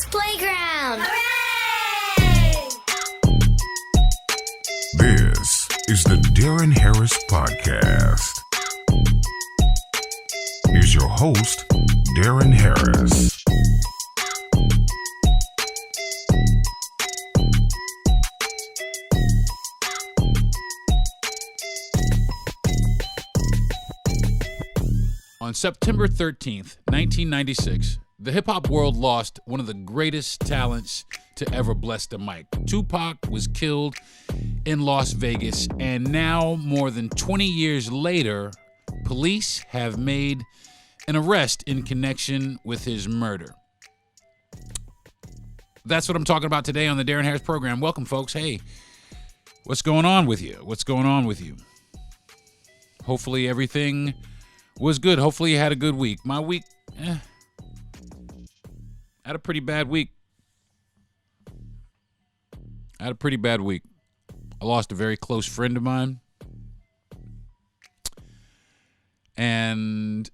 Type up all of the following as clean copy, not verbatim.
Kids Playground. Hooray! This is the Deron Harris Podcast. Here's your host, Deron Harris. On September 13th, 1996, the hip-hop world lost one of the greatest talents to ever bless the mic. Tupac was killed in Las Vegas, and now, more than 20 years later, police have made an arrest in connection with his murder. That's what I'm talking about today on the Deron Harris program. Welcome, folks. Hey, what's going on with you? What's going on with you? Hopefully everything was good. Hopefully you had a good week. My week, had a pretty bad week. I lost a very close friend of mine. And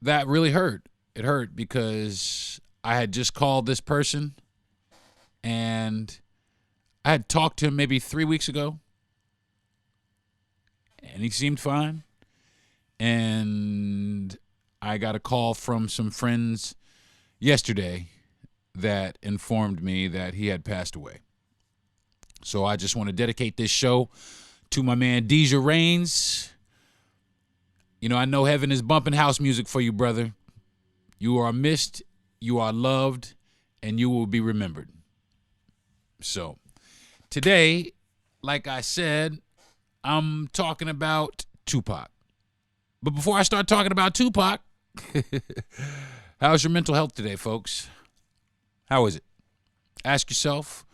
that really hurt. It hurt because I had just called this person and I had talked to him maybe 3 weeks ago. And he seemed fine. And I got a call from some friends yesterday that informed me that he had passed away. So I just want to dedicate this show to my man Deja Reigns. You know, I know heaven is bumping house music for you, brother. You are missed, you are loved, and you will be remembered. So today, like I said, I'm talking about Tupac. But before I start talking about Tupac, how's your mental health today, folks? How is it? Ask yourself,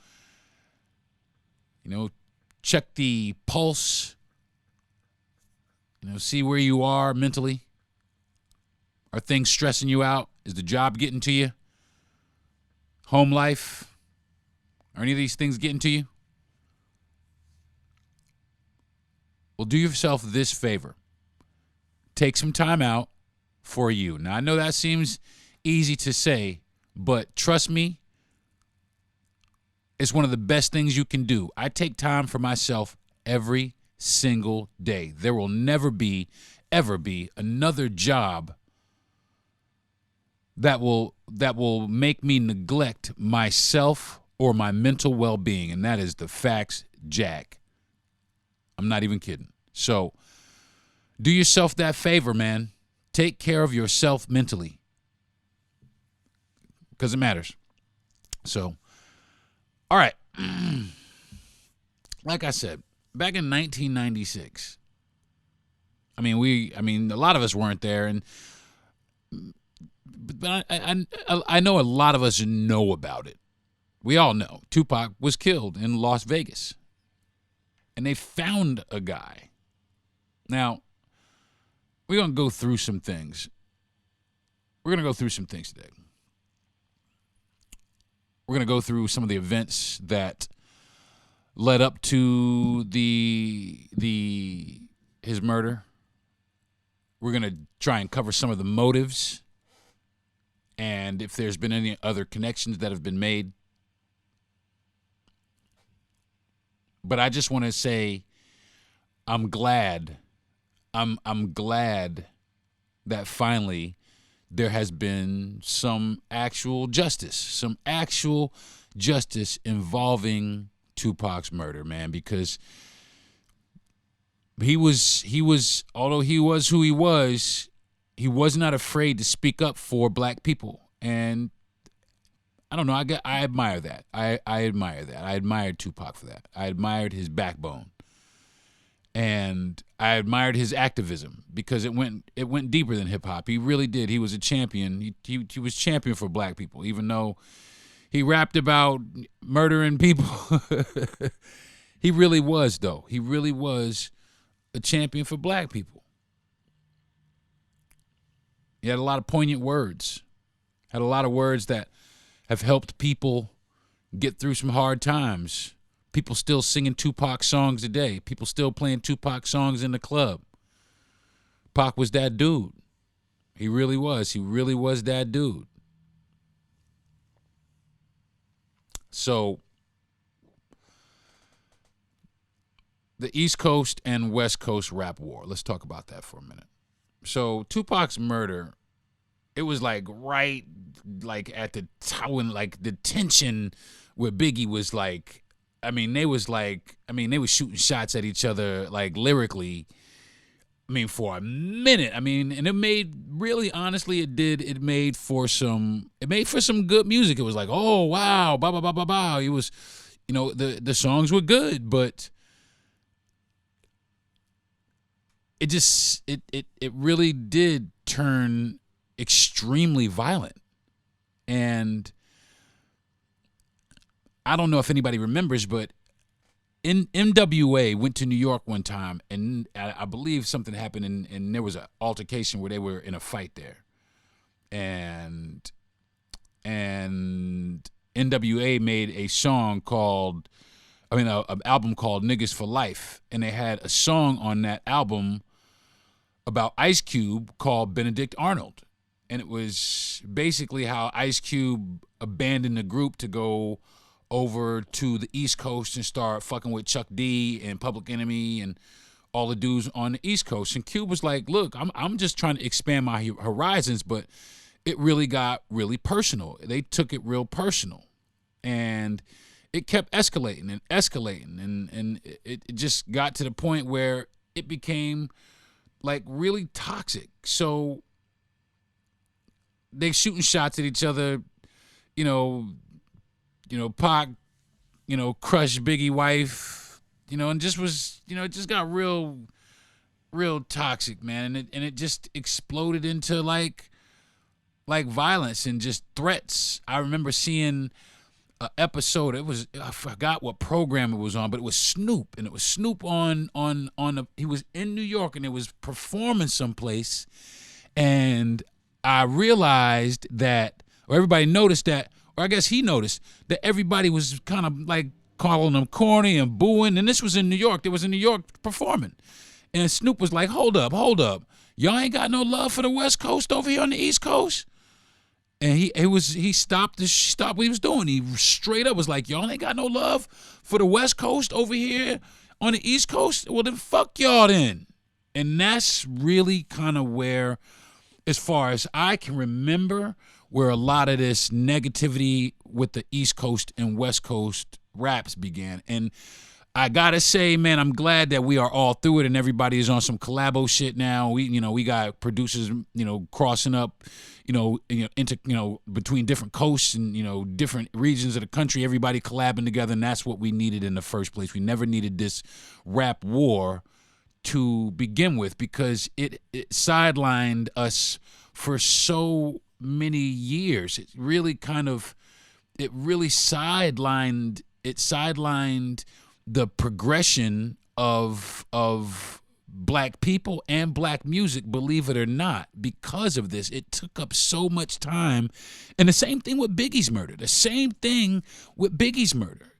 check the pulse, see where you are mentally. Are things stressing you out? Is the job getting to you? Home life? Are any of these things getting to you? Well, do yourself this favor. Take some time out for you. Now, I know that seems easy to say, but trust me, it's one of the best things you can do. I take time for myself every single day. There will never be, ever be another job that will make me neglect myself or my mental well-being, and that is the facts, Jack. I'm not even kidding. So do yourself that favor, man. Take care of yourself mentally because it matters. So, all right. Like I said, back in 1996, a lot of us weren't there, but I know a lot of us know about it. We all know Tupac was killed in Las Vegas. And they found a guy. Now, we're going to go through some things. Today. We're going to go through some of the events that led up to his murder. We're going to try and cover some of the motives and if there's been any other connections that have been made. But I just want to say I'm glad that finally there has been some actual justice involving Tupac's murder, man, because he was although he was who he was not afraid to speak up for black people. And I don't know. I admire that. I admire that. I admired Tupac for that. I admired his backbone, and I admired his activism because it went deeper than hip hop. He really did. He was a champion. He was champion for black people, even though he rapped about murdering people. He really was, though. He really was a champion for black people. He had a lot of poignant words. Had a lot of words that have helped people get through some hard times. People still singing Tupac songs today. People still playing Tupac songs in the club. Pac was that dude. He really was. He really was that dude. So the East Coast and West Coast rap war. Let's talk about that for a minute. So Tupac's murder, it was like right like at the time when like the tension with Biggie was like, they were shooting shots at each other like lyrically. For a minute. And it made, really honestly, it made for some good music. It was like, oh wow, ba ba ba ba ba. It was, the songs were good, but it just it really did turn extremely violent. And I don't know if anybody remembers, but NWA went to New York one time, and I believe something happened, and there was an altercation where they were in a fight there, and NWA made a song called, an album called "Niggas for Life," and they had a song on that album about Ice Cube called Benedict Arnold, and it was basically how Ice Cube abandoned the group to go over to the East Coast and start fucking with Chuck D and Public Enemy and all the dudes on the East Coast. And Cube was like, look, I'm just trying to expand my horizons, but it really got really personal. They took it real personal. And it kept escalating and escalating. And it just got to the point where it became like really toxic. So they shooting shots at each other, Pac, crushed Biggie wife, and just was, it just got real toxic, man. And it just exploded into like violence and just threats. I remember seeing an episode. I forgot what program it was on, but it was Snoop, and it was Snoop he was in New York and it was performing someplace. And I realized that, or everybody noticed that, or I guess he noticed that everybody was kind of like calling him corny and booing. And this was in New York. They was in New York performing. And Snoop was like, hold up. Y'all ain't got no love for the West Coast over here on the East Coast? And he stopped what he was doing. He straight up was like, y'all ain't got no love for the West Coast over here on the East Coast? Well, then fuck y'all then. And that's really kind of where, as far as I can remember, where a lot of this negativity with the East Coast and West Coast raps began. And I gotta say, man, I'm glad that we are all through it and everybody is on some collabo shit now. We got producers, crossing up, between different coasts and, different regions of the country, everybody collabing together. And that's what we needed in the first place. We never needed this rap war to begin with, because it sidelined us for so many years. It really sidelined the progression of black people and black music, believe it or not. Because of this, it took up so much time. And the same thing with Biggie's murder.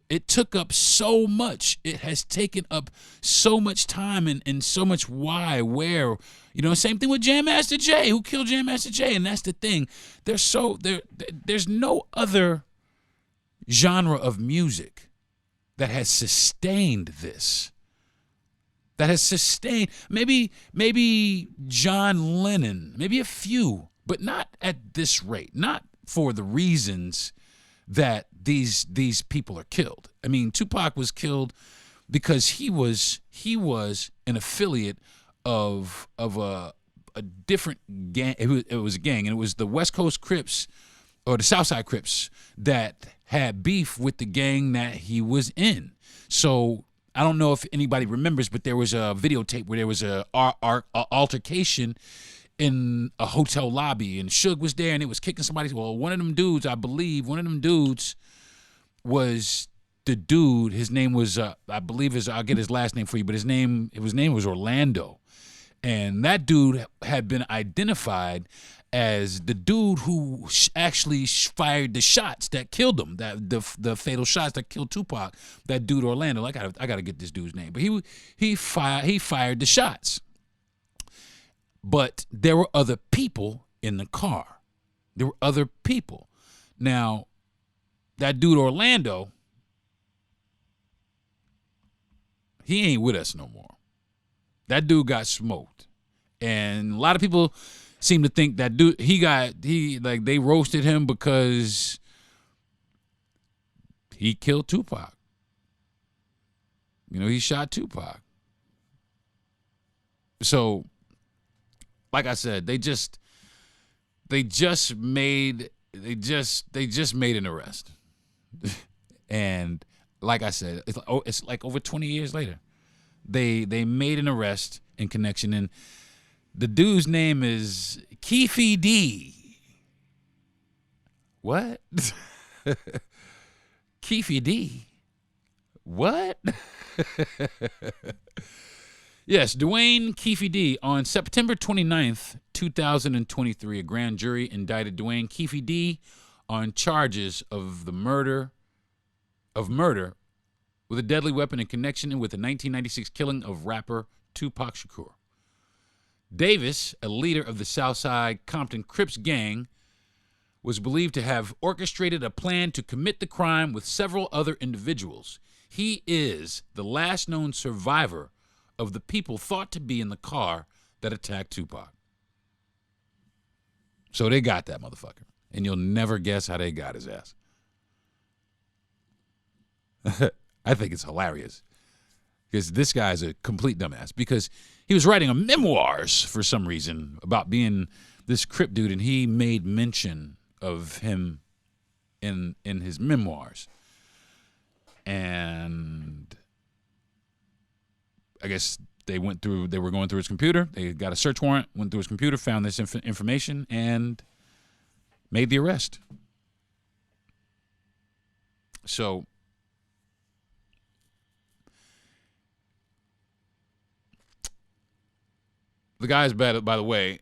It took up so much. It has taken up so much time and so much why, where, same thing with Jam Master Jay. Who killed Jam Master Jay? And that's the thing. There's no other genre of music that has sustained this. That has sustained, maybe John Lennon, maybe a few, but not at this rate. Not for the reasons that these people are killed. Tupac was killed because he was an affiliate of a different gang. It was a gang, and it was the West Coast Crips or the Southside Crips that had beef with the gang that he was in. So I don't know if anybody remembers, but there was a videotape where there was a altercation in a hotel lobby, and Suge was there, and it was kicking somebody. Well, one of them dudes was the dude. His name was, I believe, I'll get his last name for you, but his name was Orlando, and that dude had been identified as the dude who actually fired the shots that killed him, that the fatal shots that killed Tupac. That dude Orlando. I gotta get this dude's name, but he fired the shots. But there were other people in the car. There were other people. Now, that dude Orlando, he ain't with us no more. That dude got smoked. And a lot of people seem to think that dude, they roasted him because he killed Tupac. You know, he shot Tupac. So, like I said, they just made an arrest. And like I said, it's like over 20 years later. They made an arrest in connection, and the dude's name is Keefe D. What? Keefe D. What? Yes, Dwayne Keefe D. On September 29th, 2023, a grand jury indicted Dwayne Keefe D. on charges of murder with a deadly weapon in connection with the 1996 killing of rapper Tupac Shakur. Davis, a leader of the Southside Compton Crips gang, was believed to have orchestrated a plan to commit the crime with several other individuals. He is the last known survivor of the people thought to be in the car that attacked Tupac. So they got that motherfucker. And you'll never guess how they got his ass. I think it's hilarious. Because this guy's a complete dumbass. Because he was writing a memoirs for some reason about being this Crip dude, and he made mention of him in his memoirs. And I guess they were going through his computer. They got a search warrant, went through his computer, found this information, and made the arrest. So the guy's bad, by the way,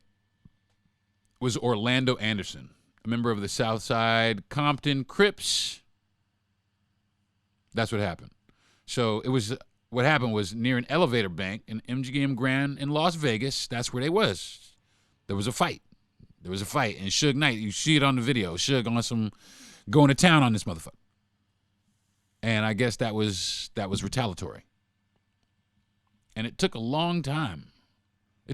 was Orlando Anderson, a member of the Southside Compton Crips. That's what happened. So what happened was near an elevator bank in MGM Grand in Las Vegas. That's where they was. There was a fight. And Suge Knight, you see it on the video. Suge on some going to town on this motherfucker. And I guess that was retaliatory. And it took a long time. I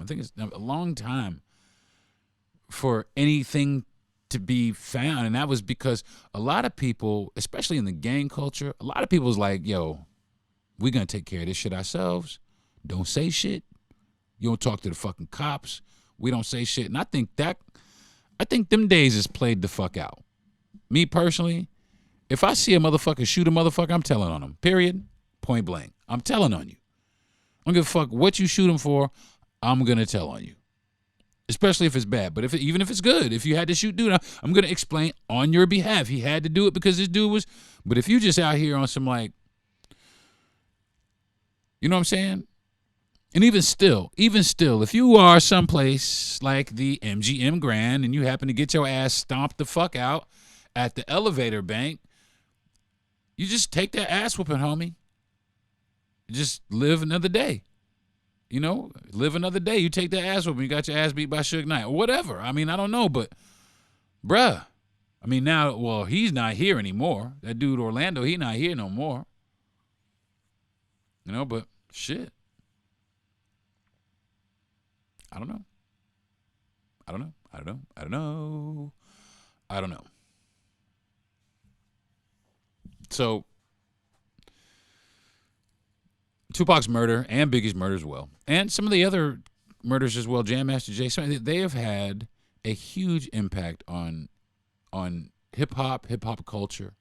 think it's a long time for anything to be found. And that was because a lot of people, especially in the gang culture, a lot of people was like, yo, we're going to take care of this shit ourselves. Don't say shit. You don't talk to the fucking cops. We don't say shit. And I think them days is played the fuck out. Me personally, if I see a motherfucker shoot a motherfucker, I'm telling on him. Period. Point blank. I'm telling on you. I don't give a fuck what you shoot him for. I'm going to tell on you. Especially if it's bad. But even if it's good, if you had to shoot dude, I'm going to explain on your behalf. He had to do it because this dude was. But if you just out here on some like, you know what I'm saying? And even still, if you are someplace like the MGM Grand and you happen to get your ass stomped the fuck out at the elevator bank, you just take that ass whooping, homie. Just live another day. You know, live another day. You take that ass whooping, you got your ass beat by Suge Knight or whatever. I mean, I don't know, but bruh. I mean, now, well, he's not here anymore. That dude Orlando, he not here no more. You know, but shit. I don't know. So, Tupac's murder and Biggie's murder as well, and some of the other murders as well, Jam Master Jay, they have had a huge impact on hip hop culture.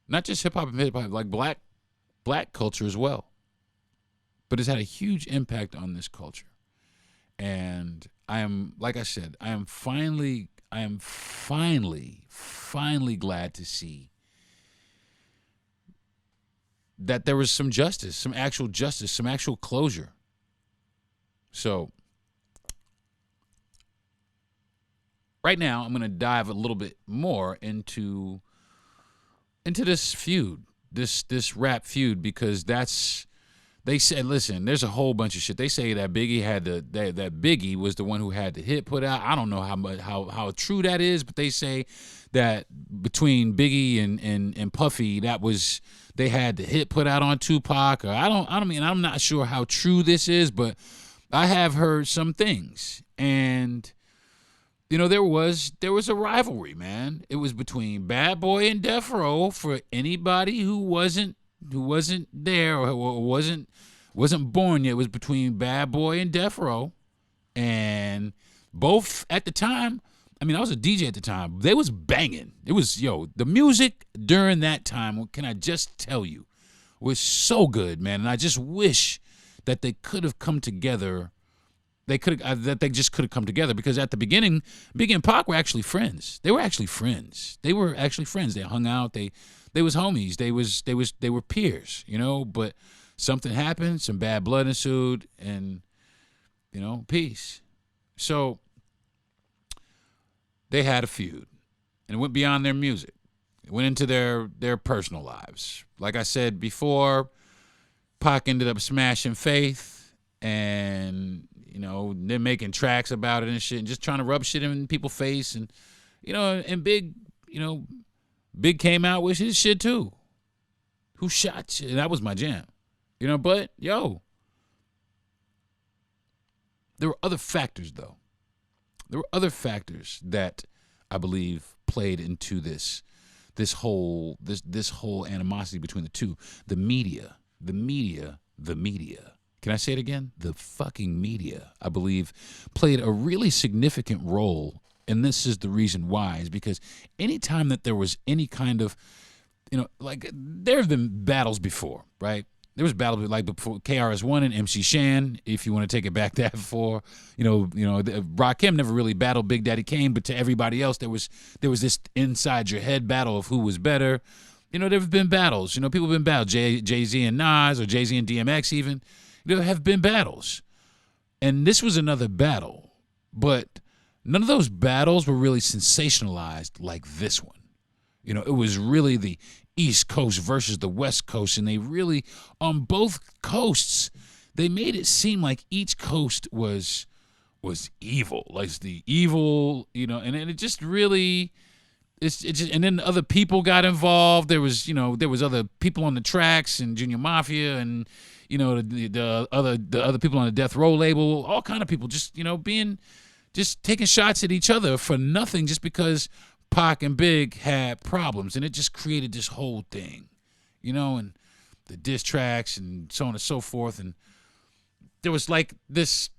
Not just hip hop and hip hop, like black culture as well. But it's had a huge impact on this culture. And I am finally glad to see that there was some justice, some actual closure. So right now I'm going to dive a little bit more into this feud, this rap feud, because that's They said, listen, there's a whole bunch of shit. They say that Biggie had that Biggie was the one who had the hit put out. I don't know how true that is, but they say that between Biggie and Puffy, they had the hit put out on Tupac. Or I'm not sure how true this is, but I have heard some things. And there was a rivalry, man. It was between Bad Boy and Death Row. For anybody who wasn't there or wasn't born yet, it was between Bad Boy and Death Row. And both at the time, I was a DJ at the time. They was banging. It was, the music during that time, what can I just tell you, was so good, man. And I just wish that they could have come together. They just could have come together, because at the beginning, Biggie and Pac were actually friends. They were actually friends. They hung out. They was homies. They were peers, but something happened, some bad blood ensued, and peace. So they had a feud, and it went beyond their music. It went into their personal lives. Like I said before, Pac ended up smashing Faith, and they're making tracks about it and shit, and just trying to rub shit in people's face, and and Big came out with his shit too. Who shot you? That was my jam. But there were other factors though. There were other factors that I believe played into this whole animosity between the two. The media. Can I say it again? The fucking media, I believe, played a really significant role. And this is the reason why, is because anytime that there was any kind of, there have been battles before, right? There was battles like before KRS-One and MC Shan, if you want to take it back that far. Rakim never really battled Big Daddy Kane, but to everybody else, there was this inside your head battle of who was better. There have been battles. People have been battled. Jay-Z and Nas, or Jay-Z and DMX even. There have been battles. And this was another battle. But none of those battles were really sensationalized like this one. It was really the East Coast versus the West Coast. And they really, on both coasts, they made it seem like each coast was evil. Like the evil, and it just really... and then other people got involved. There was other people on the tracks, and Junior Mafia, and the other people on the Death Row label, all kind of people just taking shots at each other for nothing, just because Pac and Big had problems, and it just created this whole thing, and the diss tracks and so on and so forth, and there was like this.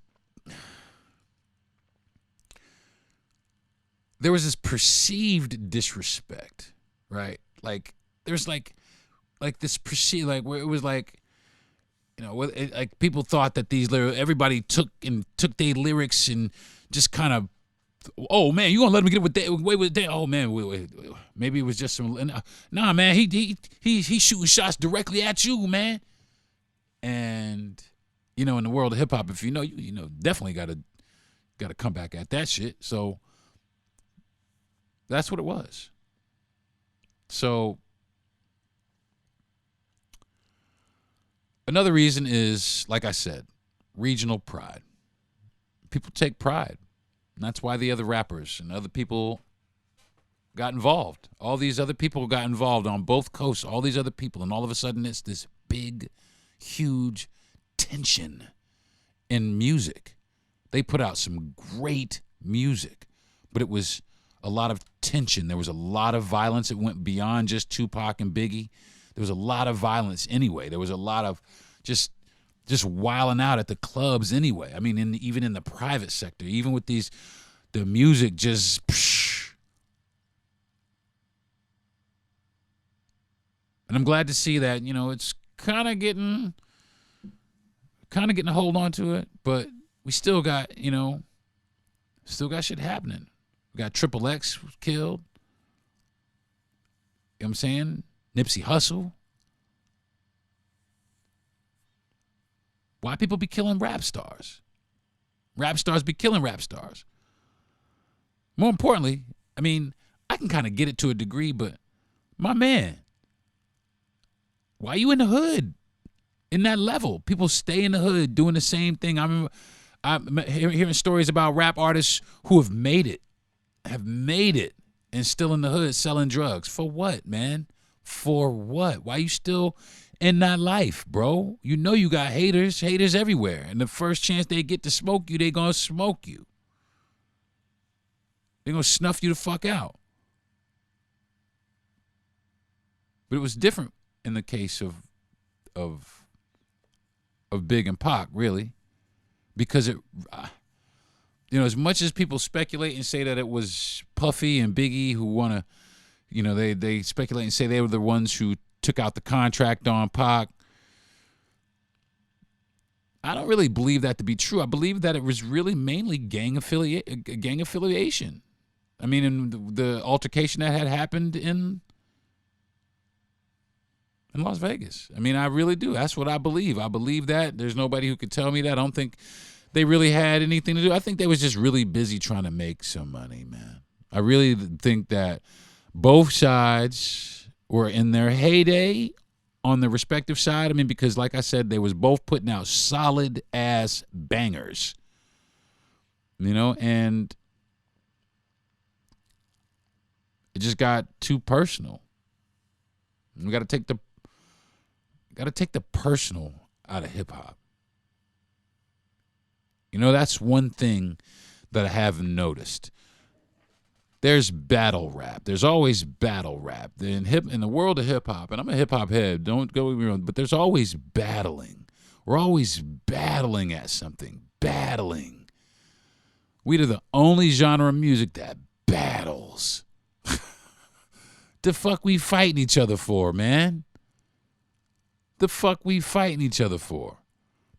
There was this perceived disrespect, right? Like there's like this perceived, like where it was like, like people thought that everybody took their lyrics and just kind of, oh man, you gonna let him get away with that? Oh man, wait. Maybe it was just some. Nah, man, he's shooting shots directly at you, man. And in the world of hip hop, if you definitely gotta come back at that shit. So. That's what it was. So another reason is, like I said, regional pride. People take pride. And that's why the other rappers and other people got involved. All these other people got involved on both coasts, all these other people. And all of a sudden it's this big, huge tension in music. They put out some great music, but it was a lot of tension. There was a lot of violence. It went beyond just Tupac and Biggie. There was a lot of violence anyway. There was a lot of just wilding out at the clubs anyway. Even in the private sector, even with the music just. Psh. And I'm glad to see that, it's kind of getting a hold on to it, but we still got shit happening. We got Triple X killed. You know what I'm saying? Nipsey Hussle. Why people be killing rap stars? Rap stars be killing rap stars. More importantly, I can kind of get it to a degree, but my man, why you in the hood? in that level. People stay in the hood doing the same thing. I remember hearing stories about rap artists who have made it, and still in the hood selling drugs. For what, man? For what? Why you still in that life, bro? You know you got haters everywhere. And the first chance they get to smoke you, they gonna smoke you. They gonna snuff you the fuck out. But it was different in the case of Big and Pac, really, because it, as much as people speculate and say that it was Puffy and Biggie who want to, they speculate and say they were the ones who took out the contract on Pac. I don't really believe that to be true. I believe that it was really mainly gang affiliation. I mean, in the altercation that had happened in Las Vegas. I mean, I really do. That's what I believe. I believe that. There's nobody who could tell me that. I don't think they really had anything to do. I think they was just really busy trying to make some money, man. I really think that both sides were in their heyday on the respective side. I mean, because like I said, they was both putting out solid ass bangers, and it just got too personal. We got to take the personal out of hip hop. That's one thing that I haven't noticed. There's battle rap. There's always battle rap in the world of hip hop. And I'm a hip hop head. Don't go get me wrong. But there's always battling. We're always battling at something. Battling. We are the only genre of music that battles. The fuck we fighting each other for, man? The fuck we fighting each other for?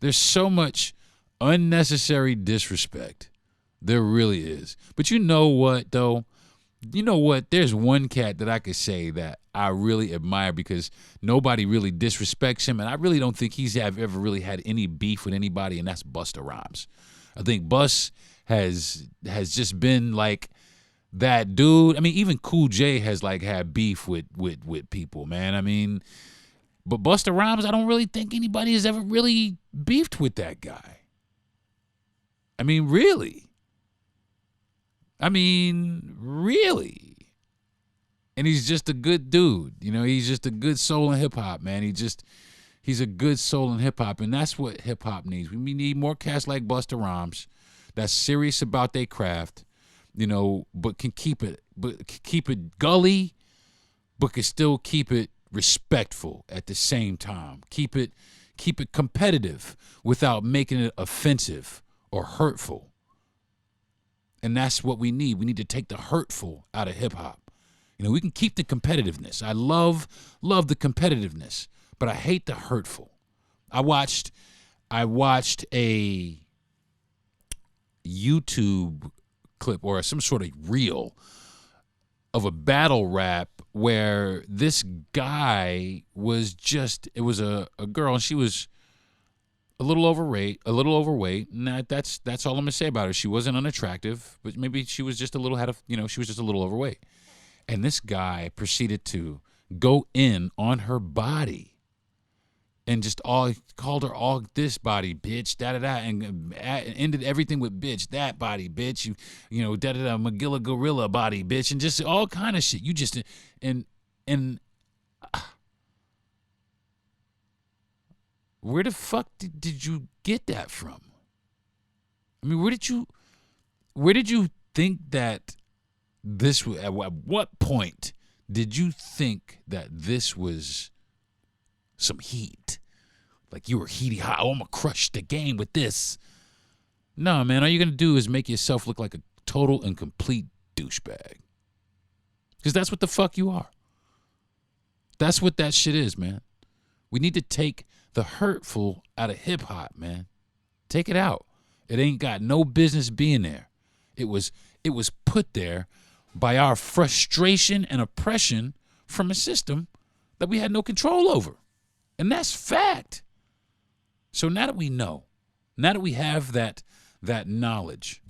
There's so much unnecessary disrespect. There really is. But you know what, though? You know what? There's one cat that I could say that I really admire because nobody really disrespects him, and I really don't think he's ever really had any beef with anybody, and that's Busta Rhymes. I think Bus has just been like that dude. I mean, even Cool J has like had beef with people, man. I mean, but Busta Rhymes, I don't really think anybody has ever really beefed with that guy. I mean, really. And he's just a good dude. He's just a good soul in hip hop, man. He's a good soul in hip hop, and that's what hip hop needs. We need more cats like Busta Rhymes that's serious about their craft, but can keep it gully, but can still keep it respectful at the same time. Keep it competitive without making it offensive or hurtful. And that's what we need. We need to take the hurtful out of hip hop. We can keep the competitiveness. I love the competitiveness, but I hate the hurtful. I watched a YouTube clip or some sort of reel of a battle rap where this guy was it was a girl, and she was a little overweight, and that's all I'm gonna say about her. She wasn't unattractive, but maybe she was just a little she was just a little overweight. And this guy proceeded to go in on her body and just called her all this body, bitch, da-da-da, and ended everything with bitch, that body, bitch, da-da-da, Magilla Gorilla body, bitch, and just all kind of shit. You just, where the fuck did you get that from? I mean, where did you think that this was, at what point did you think that this was some heat? Like you were heaty hot. Oh, I'm going to crush the game with this. No, man, all you're going to do is make yourself look like a total and complete douchebag. Because that's what the fuck you are. That's what that shit is, man. We need to take the hurtful out of hip hop, man. Take it out. It ain't got no business being there. It was put there by our frustration and oppression from a system that we had no control over. And that's fact. So now that we know, now that we have that knowledge,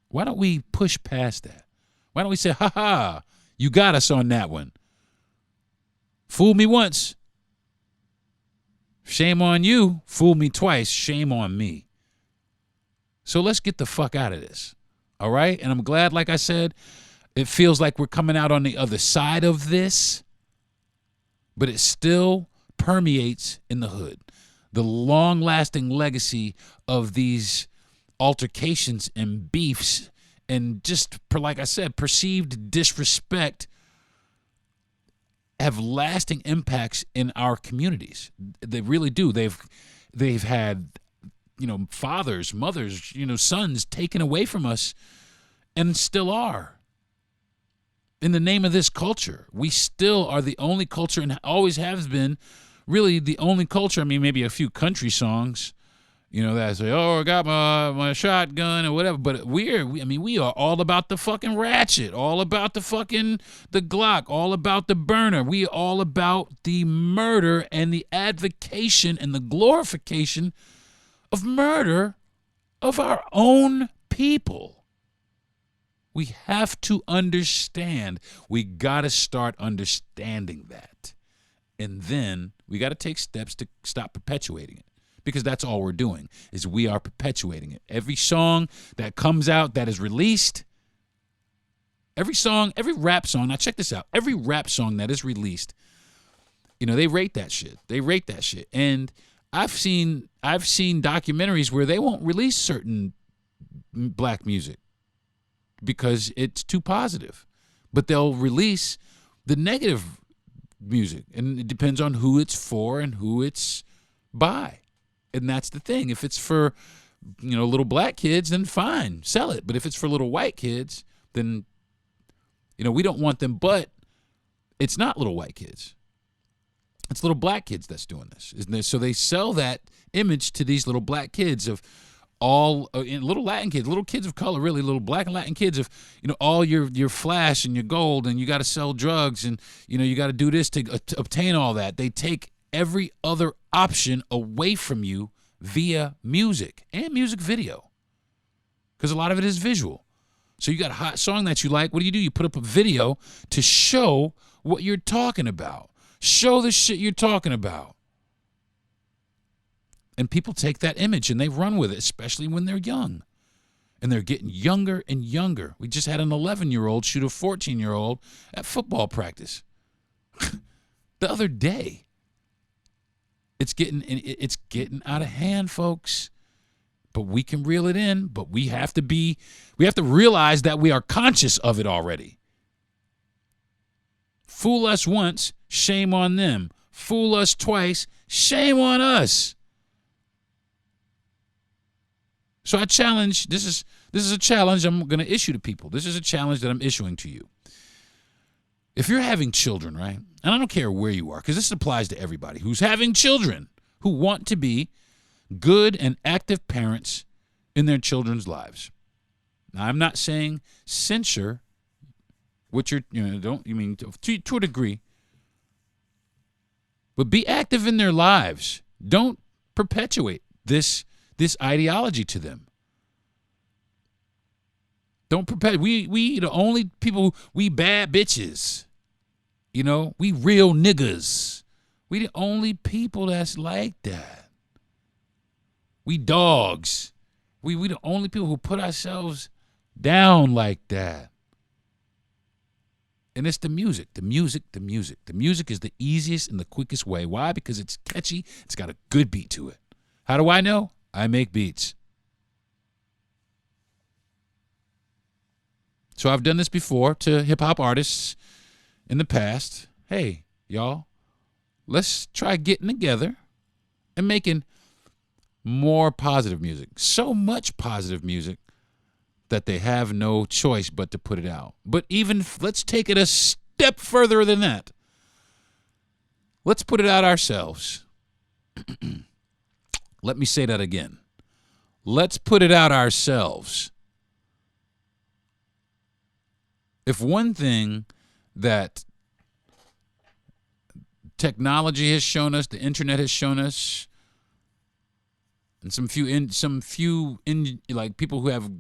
why don't we push past that? Why don't we say, ha, you got us on that one. Fool me once. Shame on you. Fool me twice. Shame on me. So let's get the fuck out of this. All right? And I'm glad, like I said, it feels like we're coming out on the other side of this, but it still permeates in the hood. The long-lasting legacy of these altercations and beefs and just, like I said, perceived disrespect have lasting impacts in our communities. They really do. They've had, fathers, mothers, sons taken away from us and still are. In the name of this culture, we still are the only culture and always has been really the only culture. I mean, maybe a few country songs, that say, oh, I got my shotgun or whatever. But we are all about the fucking ratchet, all about the Glock, all about the burner. We are all about the murder and the advocation and the glorification of murder of our own people. We have to understand. We got to start understanding that. And then we got to take steps to stop perpetuating it. Because that's all we're doing, is we are perpetuating it. Every song that comes out that is released, every rap song, now check this out, every rap song that is released, they rate that shit. And I've seen documentaries where they won't release certain black music because it's too positive. But they'll release the negative music, and it depends on who it's for and who it's by. And that's the thing. If it's for, little black kids, then fine, sell it. But if it's for little white kids, then, we don't want them. But it's not little white kids. It's little black kids that's doing this. Isn't it? So they sell that image to these little black kids of all, little Latin kids, little kids of color, really, little black and Latin kids of, all your flash and your gold, and you got to sell drugs, and, you got to do this to obtain all that. They take every other option away from you via music and music video, because a lot of it is visual. So you got a hot song that you like. What do? You put up a video to show what you're talking about. Show the shit you're talking about. And people take that image and they run with it, especially when they're young. And they're getting younger and younger. We just had an 11-year-old shoot a 14-year-old at football practice the other day. It's getting out of hand, folks. But we can reel it in. But we have to realize that we are conscious of it already. Fool us once, shame on them. Fool us twice, shame on us. So I challenge, this is a challenge I'm going to issue to people. This is a challenge that I'm issuing to you. If you're having children, right, and I don't care where you are, because this applies to everybody who's having children who want to be good and active parents in their children's lives. Now, I'm not saying censure what you're, to a degree, but be active in their lives. Don't perpetuate this ideology to them. Don't perpetuate. We the only people, we bad bitches. We real niggas. We the only people that's like that. We dogs. We the only people who put ourselves down like that. And it's the music. The music is the easiest and the quickest way. Why? Because it's catchy. It's got a good beat to it. How do I know? I make beats. So I've done this before to hip-hop artists in the past. Hey, y'all, let's try getting together and making more positive music. So much positive music that they have no choice but to put it out. But even, let's take it a step further than that. Let's put it out ourselves. Let me say that again. Let's put it out ourselves. If one thing that technology has shown us, the internet has shown us, and some few people who have,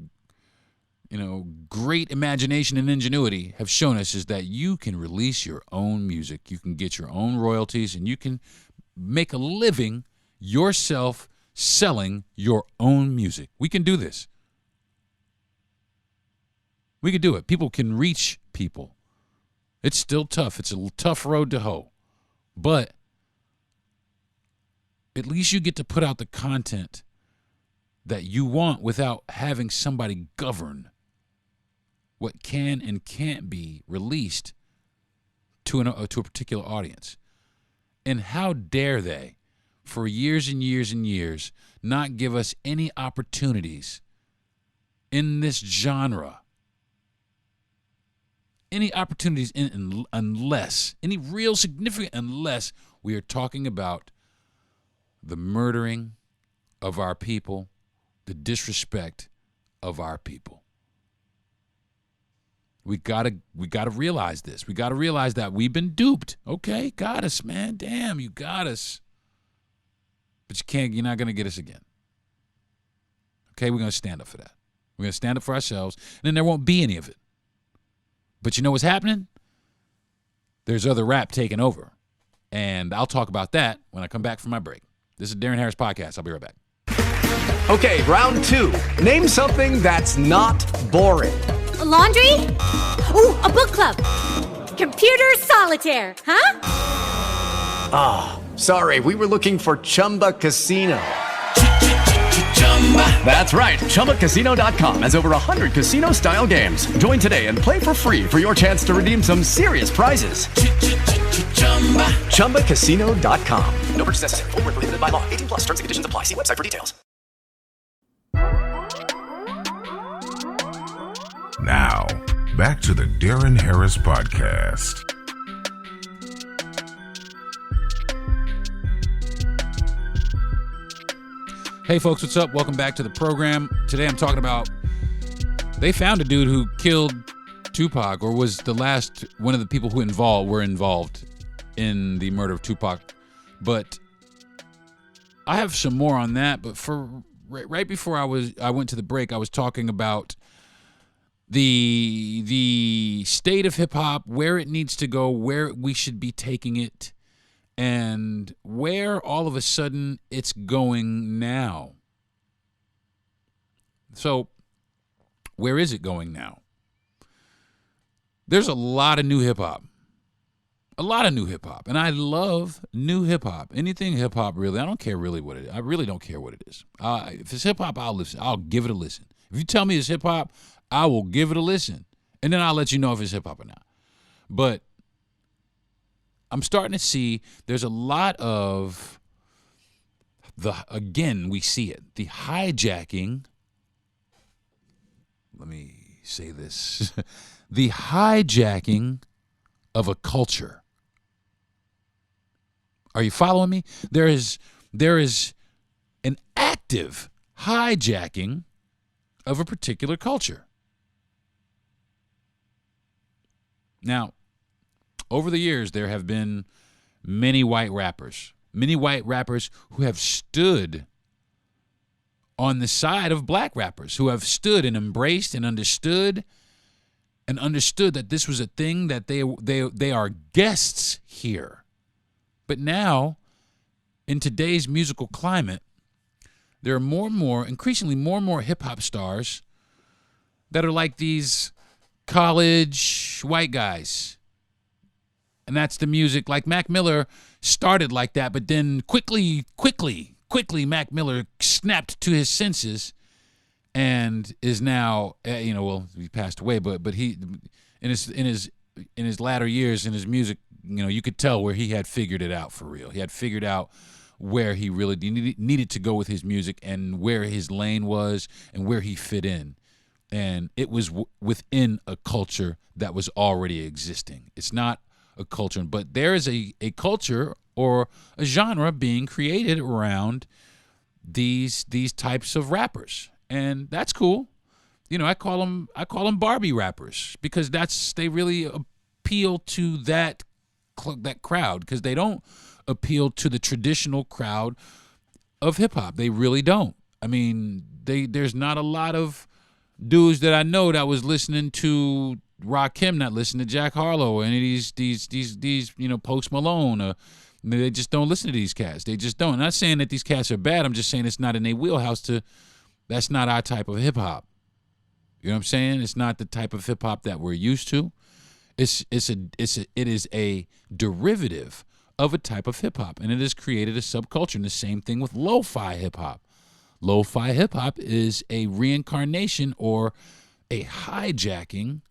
great imagination and ingenuity have shown us, is that you can release your own music, you can get your own royalties, and you can make a living yourself selling your own music. We can do this. We can do it. People can reach people. It's still tough. It's a tough road to hoe. But at least you get to put out the content that you want without having somebody govern what can and can't be released to a particular audience. And how dare they, for years and years and years, not give us any opportunities in this genre, any opportunities unless, any real significant, unless we are talking about the murdering of our people, the disrespect of our people. We gotta realize this. We gotta realize that we've been duped. Okay, got us, man. Damn, you got us. But you're not gonna get us again. Okay, we're gonna stand up for that. We're gonna stand up for ourselves, and then there won't be any of it. But you know what's happening? There's other rap taking over. And I'll talk about that when I come back from my break. This is Darren Harris Podcast. I'll be right back. Okay, round two. Name something that's not boring. A laundry? Ooh, a book club. Computer solitaire, huh? Sorry, we were looking for Chumba Casino. That's right. ChumbaCasino.com has over 100 casino-style games. Join today and play for free for your chance to redeem some serious prizes. ChumbaCasino.com. No purchase necessary. Void where prohibited by law. 18 plus. Terms and conditions apply. See website for details. Now, back to the Darren Harris Podcast. Hey folks, what's up? Welcome back to the program. Today I'm talking about, they found a dude who killed Tupac, or was the last one of the people who were involved in the murder of Tupac. But I have some more on that. But right before I went to the break, I was talking about the state of hip hop, where it needs to go, where we should be taking it, and where all of a sudden it's going now. So, where is it going now? There's a lot of new hip hop. A lot of new hip hop. And I love new hip hop. Anything hip hop, really. I don't care really what it is. I really don't care what it is. If it's hip hop, I'll listen. I'll give it a listen. If you tell me it's hip hop, I will give it a listen. And then I'll let you know if it's hip hop or not. But I'm starting to see there's a lot of we see it, the hijacking. Let me say this. The hijacking of a culture. Are you following me? There is an active hijacking of a particular culture. Now, over the years, there have been many white rappers who have stood on the side of black rappers, who have stood and embraced and understood that this was a thing, that they are guests here. But now, in today's musical climate, there are increasingly more and more hip-hop stars that are like these college white guys. And that's the music. Like Mac Miller started like that, but then quickly, Mac Miller snapped to his senses and is now, he passed away, but he, in his latter years in his music, you could tell where he had figured it out for real. He had figured out where he really needed to go with his music and where his lane was and where he fit in. And it was within a culture that was already existing. It's not a culture, but there is a culture or a genre being created around these types of rappers, and that's cool. I call them Barbie rappers because they really appeal to that crowd, because they don't appeal to the traditional crowd of hip hop. They really don't. I mean, there's not a lot of dudes that I know that was listening to Rakim, not listening to Jack Harlow, or any of these Post Malone, They just don't listen to these cats. They just don't. I'm not saying that these cats are bad. I'm just saying it's not in their wheelhouse that's not our type of hip hop. You know what I'm saying? It's not the type of hip hop that we're used to. It is a derivative of a type of hip hop, and it has created a subculture. And the same thing with lo-fi hip hop. Lo-fi hip hop is a reincarnation or a hijacking,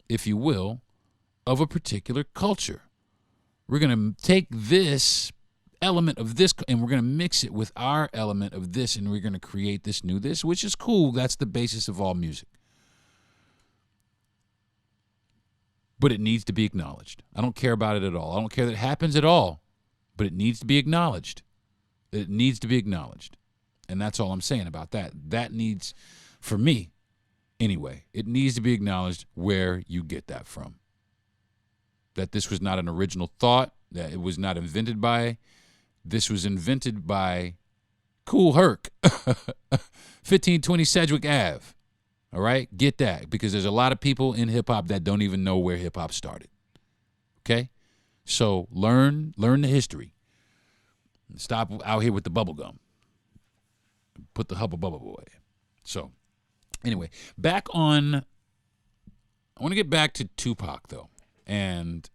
if you will, of a particular culture. We're going to take this element of this and we're going to mix it with our element of this, and we're going to create this new this, which is cool. That's the basis of all music. But it needs to be acknowledged. I don't care about it at all. I don't care that it happens at all, but it needs to be acknowledged. It needs to be acknowledged. And that's all I'm saying about that. That needs, for me, anyway, it needs to be acknowledged where you get that from. That this was not an original thought, that it was not invented by, this was invented by Kool Herc, 1520 Sedgwick Ave. All right? Get that, because there's a lot of people in hip-hop that don't even know where hip-hop started. Okay? So learn the history. Stop out here with the bubble gum. Put the hubba bubba boy. So, anyway, I want to get back to Tupac, though, and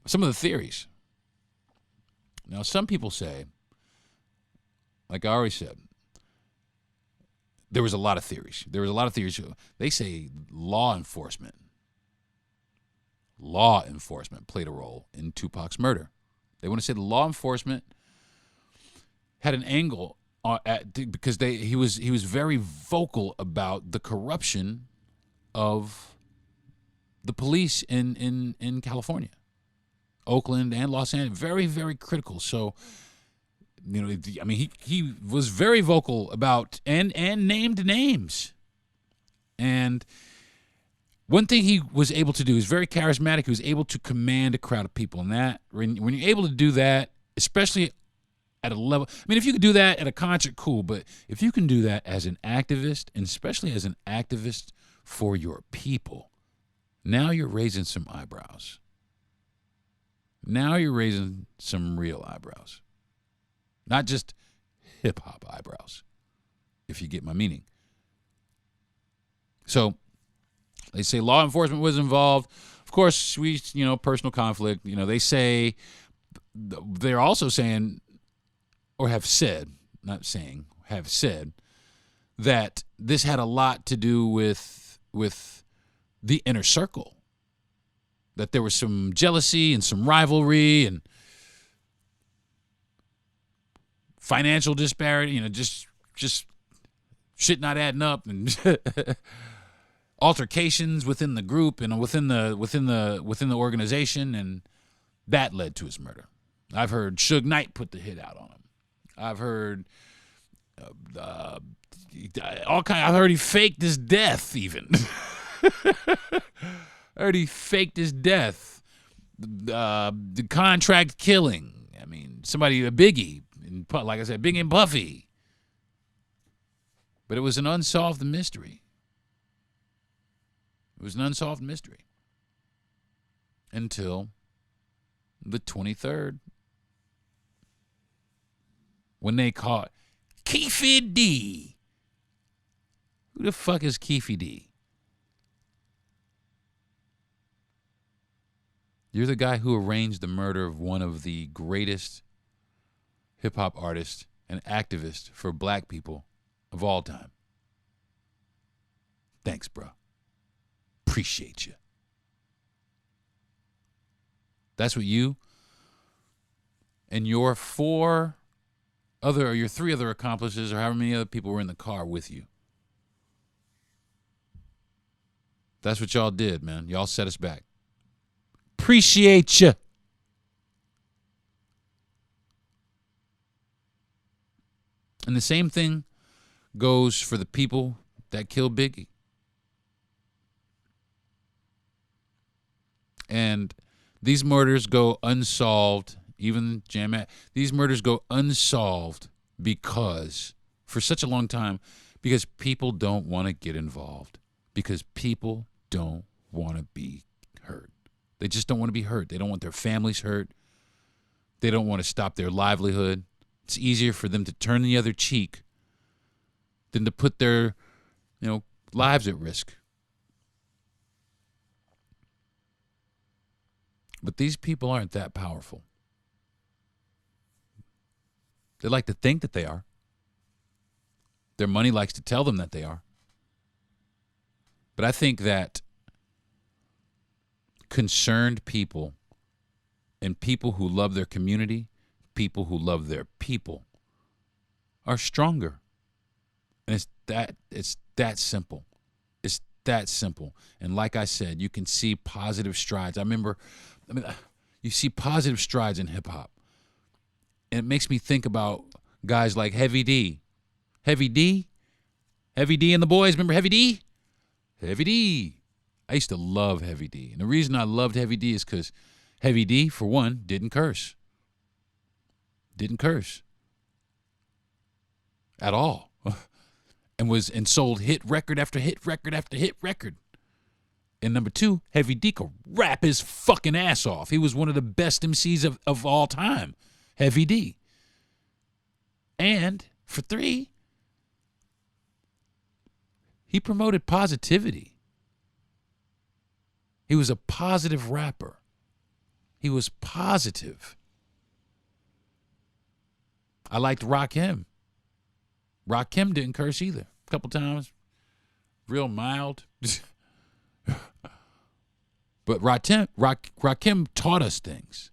some of the theories. Now, some people say, like I already said, there was a lot of theories. They say law enforcement played a role in Tupac's murder. They want to say the law enforcement had an angle because he was very vocal about the corruption of the police in California, Oakland, and Los Angeles. Very, very critical. So, you know, I mean, he was very vocal about and named names. And one thing he was able to do is very charismatic. He was able to command a crowd of people, and that when you're able to do that, especially at a level, I mean, if you could do that at a concert, cool. But if you can do that as an activist, and especially as an activist for your people, now you're raising some eyebrows. Now you're raising some real eyebrows. Not just hip-hop eyebrows, if you get my meaning. So they say law enforcement was involved. Of course, personal conflict. You know, they say, they're also saying, or have said, not saying, have said, that this had a lot to do with the inner circle. That there was some jealousy and some rivalry and financial disparity, just shit not adding up, and altercations within the group and within the organization, and that led to his murder. I've heard Suge Knight put the hit out on him. I've heard I've heard he faked his death even. I heard he faked his death. The contract killing. I mean, a Biggie. Like I said, Biggie and Puffy. But it was an unsolved mystery. It was an unsolved mystery. Until the 23rd. When they caught Keefy D. Who the fuck is Keefy D? You're the guy who arranged the murder of one of the greatest hip-hop artists and activists for black people of all time. Thanks, bro. Appreciate you. That's what you and your three other accomplices, or however many other people were in the car with you. That's what y'all did, man. Y'all set us back. Appreciate you. And the same thing goes for the people that killed Biggie. And these murders go unsolved, even these murders go unsolved because, for such a long time, because people don't want to get involved. Because people don't want to be heard. They just don't want to be hurt. They don't want their families hurt. They don't want to stop their livelihood. It's easier for them to turn the other cheek than to put their, lives at risk. But these people aren't that powerful. They like to think that they are. Their money likes to tell them that they are. But I think that concerned people and people who love their community, people who love their people, are stronger. And it's that simple. It's that simple. And like I said, you can see positive strides. You see positive strides in hip hop. And it makes me think about guys like Heavy D. Heavy D and the boys. Remember Heavy D? Heavy D. I used to love Heavy D. And the reason I loved Heavy D is because Heavy D, for one, didn't curse. Didn't curse. At all. And sold hit record after hit record after hit record. And number two, Heavy D could rap his fucking ass off. He was one of the best MCs of all time. Heavy D. And for three, he promoted positivity. He was a positive rapper. He was positive. I liked Rakim. Rakim didn't curse either. A couple times. Real mild. But Rakim taught us things.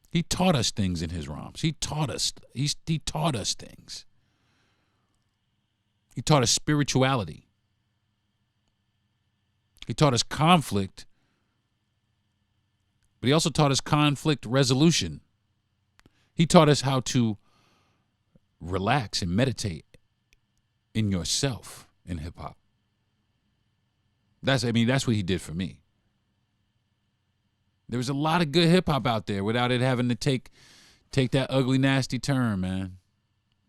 He taught us things in his rhymes. He taught us things. He taught us spirituality. He taught us conflict. But he also taught us conflict resolution. He taught us how to relax and meditate in yourself in hip hop. That's what he did for me. There was a lot of good hip hop out there without it having to take that ugly, nasty turn, man.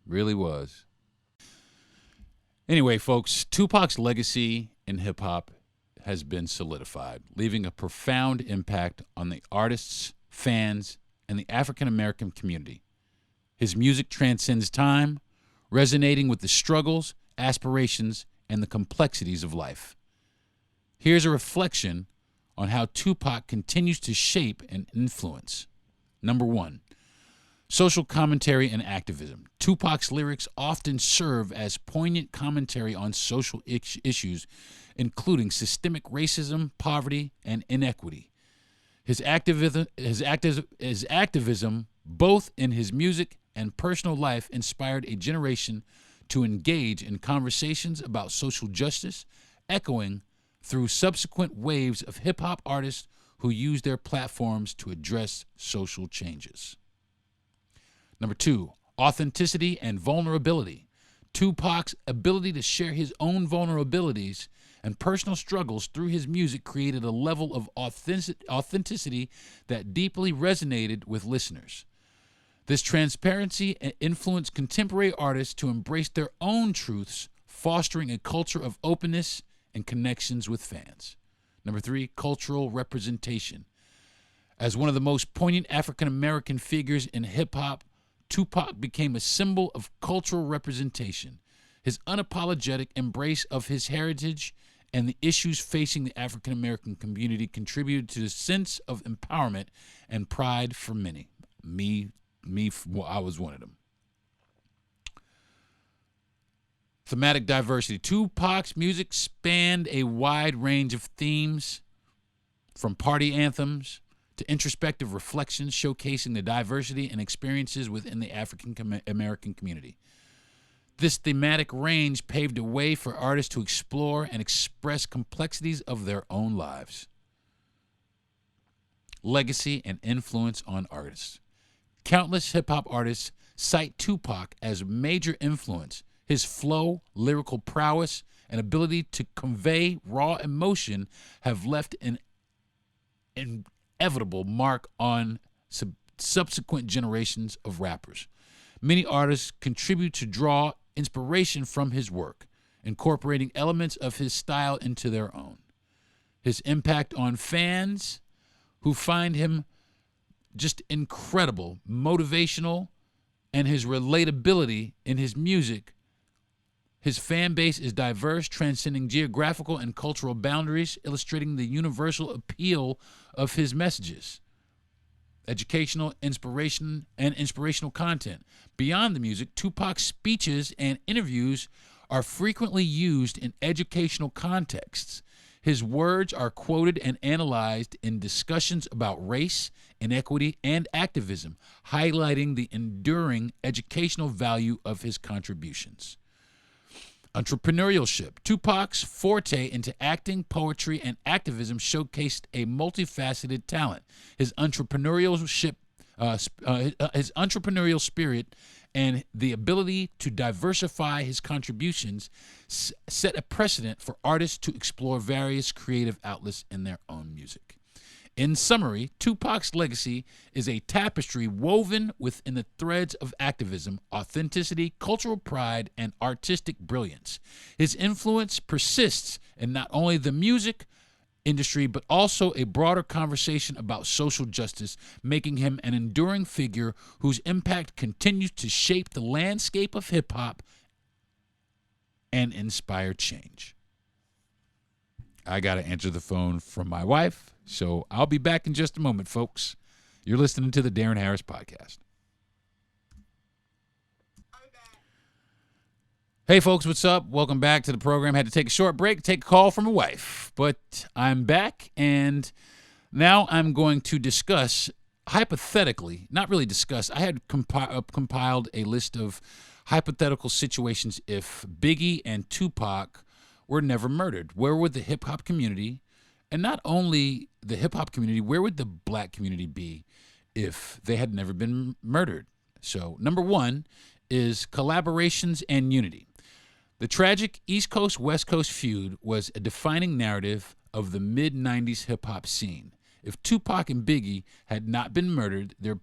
Really was. Anyway, folks, Tupac's legacy in hip hop has been solidified, leaving a profound impact on the artists, fans, and the African American community. His music transcends time, resonating with the struggles, aspirations, and the complexities of life. Here's a reflection on how Tupac continues to shape and influence. Number one, social commentary and activism. Tupac's lyrics often serve as poignant commentary on social issues, including systemic racism, poverty, and inequity. His activism, both in his music and personal life, inspired a generation to engage in conversations about social justice, echoing through subsequent waves of hip-hop artists who use their platforms to address social changes. Number two, authenticity and vulnerability. Tupac's ability to share his own vulnerabilities and personal struggles through his music created a level of authenticity that deeply resonated with listeners. This transparency influenced contemporary artists to embrace their own truths, fostering a culture of openness and connections with fans. Number three, cultural representation. As one of the most poignant African-American figures in hip-hop, Tupac became a symbol of cultural representation. His unapologetic embrace of his heritage and the issues facing the African-American community contributed to the sense of empowerment and pride for many. I was one of them. Thematic diversity. Tupac's music spanned a wide range of themes, from party anthems to introspective reflections showcasing the diversity and experiences within the African American community. This thematic range paved a way for artists to explore and express complexities of their own lives. Legacy and influence on artists. Countless hip-hop artists cite Tupac as major influence. His flow, lyrical prowess, and ability to convey raw emotion have left an inevitable mark on subsequent generations of rappers. Many artists contribute to draw inspiration from his work, incorporating elements of his style into their own. His impact on fans who find him just incredible, motivational, and his relatability in his music. His fan base is diverse, transcending geographical and cultural boundaries, illustrating the universal appeal of his messages. Educational, inspirational content. Beyond the music, Tupac's speeches and interviews are frequently used in educational contexts. His words are quoted and analyzed in discussions about race, inequity, and activism, highlighting the enduring educational value of his contributions. Entrepreneurship. Tupac's forte into acting, poetry, and activism showcased a multifaceted talent. His entrepreneurial spirit and the ability to diversify his contributions set a precedent for artists to explore various creative outlets in their own music. In summary, Tupac's legacy is a tapestry woven within the threads of activism, authenticity, cultural pride, and artistic brilliance. His influence persists in not only the music industry, but also a broader conversation about social justice, making him an enduring figure whose impact continues to shape the landscape of hip-hop and inspire change. I got to answer the phone from my wife, so I'll be back in just a moment, folks. You're listening to the Darren Harris Podcast. Hey, folks, what's up? Welcome back to the program. Had to take a short break, take a call from a wife, but I'm back, and now I'm going to discuss, hypothetically, not really discuss, I had compiled a list of hypothetical situations if Biggie and Tupac were never murdered. Where would the hip-hop community, and not only the hip-hop community, where would the black community be if they had never been murdered? So, number one is collaborations and unity. The tragic East Coast-West Coast feud was a defining narrative of the mid-'90s hip-hop scene. If Tupac and Biggie had not been murdered, their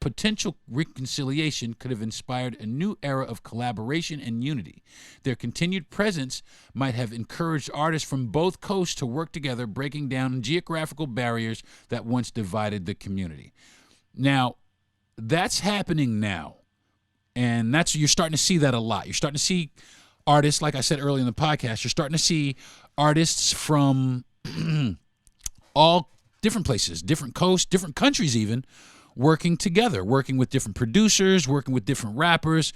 potential reconciliation could have inspired a new era of collaboration and unity. Their continued presence might have encouraged artists from both coasts to work together, breaking down geographical barriers that once divided the community. Now, that's happening now, and you're starting to see that a lot. You're starting to see artists, like I said earlier in the podcast, you're starting to see artists from all different places, different coasts, different countries even, working together, working with different producers, working with different rappers,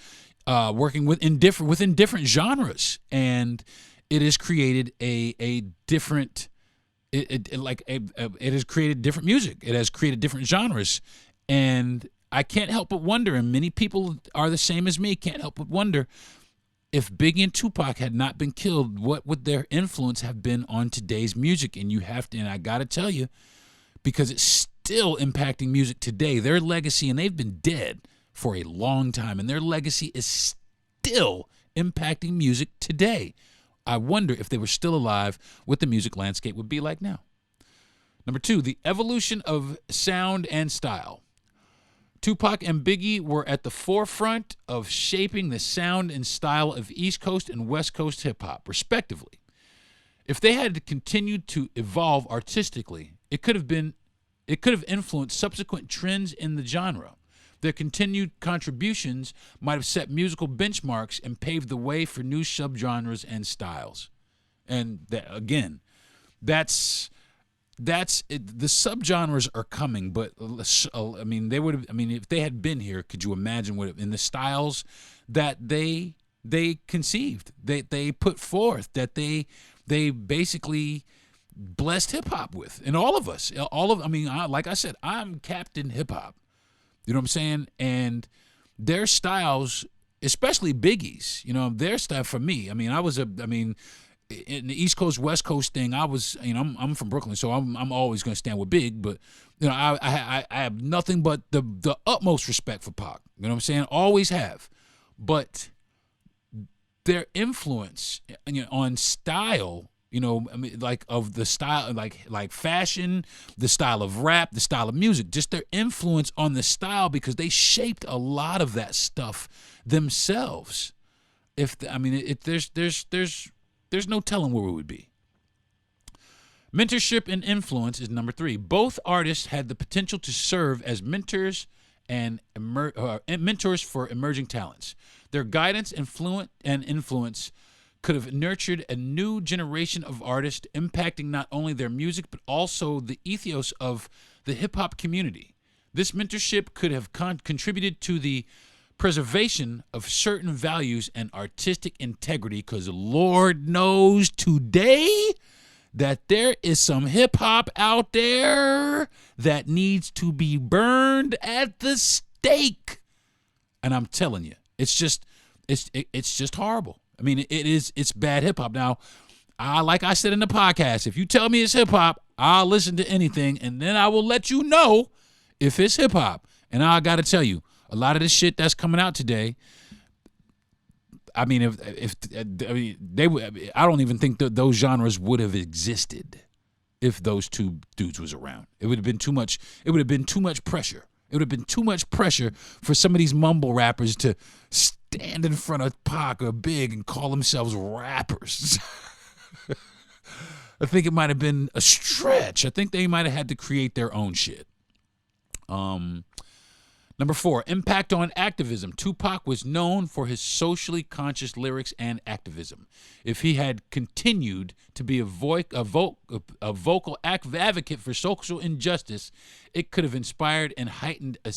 working within different genres, and it has created a different. It has created different music. It has created different genres, and I can't help but wonder, and many people are the same as me, can't help but wonder, if Biggie and Tupac had not been killed, what would their influence have been on today's music? And I got to tell you, because it's still impacting music today, their legacy, and they've been dead for a long time, and their legacy is still impacting music today. I wonder if they were still alive, what the music landscape would be like now. Number two, the evolution of sound and style. Tupac and Biggie were at the forefront of shaping the sound and style of East Coast and West Coast hip-hop, respectively. If they had continued to evolve artistically, it could have influenced subsequent trends in the genre. Their continued contributions might have set musical benchmarks and paved the way for new subgenres and styles. And that's it. The subgenres are coming, but if they had been here, could you imagine what in the styles that they conceived, they put forth, that they basically blessed hip hop with, and all of us, like I said, I'm Captain Hip Hop. You know what I'm saying? And their styles, especially Biggie's, their style for me. In the East Coast West Coast thing, I'm from Brooklyn, so I'm always going to stand with Big, but I have nothing but the utmost respect for Pac. You know what I'm saying? Always have. But their influence on style, of the style, like fashion, the style of rap, the style of music, just their influence on the style, because they shaped a lot of that stuff themselves. There's no telling where we would be. Mentorship and influence is number 3. Both artists had the potential to serve as mentors and mentors for emerging talents. Their guidance, influence could have nurtured a new generation of artists, impacting not only their music but also the ethos of the hip-hop community. This mentorship could have contributed to the preservation of certain values and artistic integrity, because Lord knows today that there is some hip-hop out there that needs to be burned at the stake. And I'm telling you, it's just horrible. I mean, it's bad hip-hop. Now, like I said in the podcast, if you tell me it's hip-hop, I'll listen to anything, and then I will let you know if it's hip-hop. And I got to tell you, a lot of this shit that's coming out today, I mean, I don't even think that those genres would have existed if those two dudes was around. It would have been too much. It would have been too much pressure. It would have been too much pressure for some of these mumble rappers to stand in front of Pac or Big and call themselves rappers. I think it might have been a stretch. I think they might have had to create their own shit. Number 4, impact on activism. Tupac was known for his socially conscious lyrics and activism. If he had continued to be a vocal advocate for social injustice, it could have inspired and heightened a